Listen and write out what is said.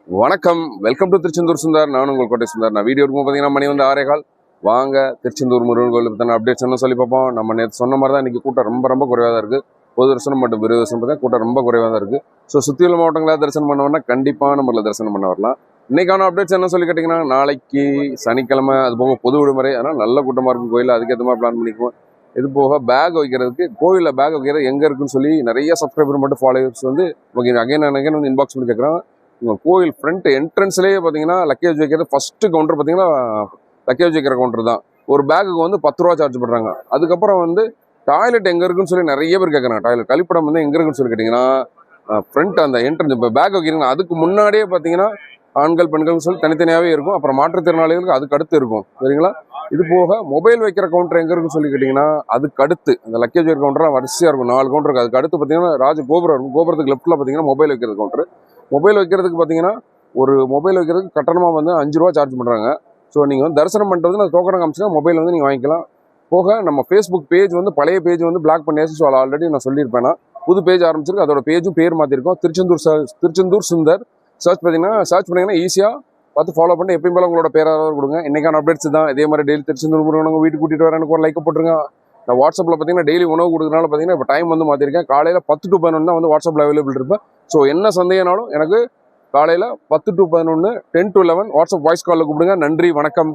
வணக்கம், welcome to Tiruchendur Sundar. நான் உங்கள் கோட்டை சுந்தர். நான் வீடியோ இருக்கும் பார்த்தீங்கன்னா மணி வந்து 6:15. வாங்க திருச்செந்தூர் முருகன் கோயில் பற்றின அப்டேட்ஸ் என்ன சொல்லி பார்ப்போம். நம்ம நேற்று சொன்ன மாதிரி தான் இன்றைக்கி கூட்டம் ரொம்ப குறைவாக தான் இருக்குது. பொது தரிசனம் மற்றும் விருது தரிசனம் பார்த்தா கூட்டம் ரொம்ப குறைவாக தான் இருக்குது. ஸோ சுற்றியுள்ள மாவட்டங்களில் தரிசனம் பண்ண வரலாம், கண்டிப்பான முறையில் தரிசனம் பண்ண வரலாம். இன்றைக்கான அப்டேட்ஸ் என்ன சொல்லி கேட்டிங்கன்னா, நாளைக்கு சனிக்கிழமை, அது போக பொது விடுமுறை, அதனால் நல்ல கூட்டமாக இருக்கும் கோயில். அதுக்கேற்ற மாதிரி பிளான் பண்ணிக்குவோம். இது போக பேக் வைக்கிறதுக்கு, கோயிலில் பேக் வைக்கிறது எங்கே இருக்குன்னு சொல்லி நிறைய சப்ஸ்கிரைபர் மட்டும் ஃபாலோவர்ஸ் வந்து அகைன் வந்து இன்பாக்ஸ் பண்ணி கேட்குறாங்க. உங்கள் கோயில் ஃப்ரண்ட் என்ட்ரன்ஸ்லேயே பார்த்தீங்கன்னா லக்கேஜ் வைக்கிறது ஃபஸ்ட்டு கவுண்டர் பார்த்தீங்கன்னா லக்கேஜ் வைக்கிற கவுண்டர் தான். ஒரு பேக்குக்கு வந்து 10 ரூபா சார்ஜ் பண்ணுறாங்க. அதுக்கப்புறம் வந்து டாய்லெட் எங்கே இருக்குன்னு சொல்லி நிறைய பேர் கேட்குறாங்க. டாய்லெட் கழிப்பிடம் வந்து எங்கே இருக்குன்னு சொல்லி கேட்டிங்கன்னா, ஃப்ரண்ட் அந்த என்ட்ரன்ஸ் இப்போ பேக் வைக்கிறீங்கன்னா அதுக்கு முன்னாடியே பார்த்தீங்கன்னா ஆண்கள் பெண்கள்னு சொல்லி தனித்தனியாகவே இருக்கும். அப்புறம் மாற்றுத்திறனாளிகளுக்கு அதுக்கு அடுத்து இருக்கும், சரிங்களா? இது போக மொபைல் வைக்கிற கவுண்டர் எங்கே இருக்குன்னு சொல்லி கேட்டிங்கன்னா, அதுக்கு அடுத்து அந்த லக்கேஜ் வைக்கிற கவுண்டராக வரிசையாக இருக்கும். 4 கவுண்டர் இருக்குது. அதுக்கு அடுத்து பார்த்தீங்கன்னா ராஜ கோபுரம் இருக்கும். கோபுரத்துக்கு லெஃப்ட்டில் பார்த்தீங்கன்னா மொபைல் வைக்கிற கவுண்டர். மொபைல் வைக்கிறதுக்கு பார்த்தீங்கன்னா ஒரு மொபைல் வைக்கிறதுக்கு கட்டணமாக வந்து 5 ரூபா சார்ஜ் பண்ணுறாங்க. ஸோ நீங்கள் வந்து தரிசனம் பண்ணுறது நான் டோக்கன் காமிச்சுன்னா மொபைல் வந்து நீங்கள் வாங்கிக்கலாம். போக நம்ம ஃபேஸ்புக் பேஜ் வந்து பழைய பேஜ் வந்து பிளாக் பண்ணியாச்சு. ஸோ ஆல்ரெடி நான் சொல்லியிருப்பேன். புது பேஜ் ஆரம்பிச்சிருக்கு. அதோட பேஜும் பேர் மாற்றிருக்கோம். திருச்செந்தூர் சுந்தர் சர்ச் பண்ணிங்கன்னா ஈஸியாக பார்த்து ஃபாலோ பண்ணி எப்பயும் போல உங்களோட பேராக கொடுங்க. இன்றைக்கான அப்டேட்ஸ் தான். இதே மாதிரி டெய்லி திருச்செந்தூர் முருகன் வீட்டுக்கு கூட்டிகிட்டு வரேன், எனக்கு ஒரு லைக் போட்டுருங்க. நான் வாட்ஸ்அப்பில் பார்த்தீங்கன்னா டெய்லி உணவு கொடுக்குறதுனால பார்த்தீங்கன்னா இப்போ டைம் வந்து மாற்றிருக்கேன். காலையில் 10 to 11 தான் வந்து வாட்ஸ்அப்பில் அவைலபிள் இருப்பேன். ஸோ என்ன சந்தேகனாலும் எனக்கு காலையில் 10 to 11, 10 to 11 வாட்ஸ்அப் வாய்ஸ் காலில் கூப்பிடுங்க. நன்றி, வணக்கம்.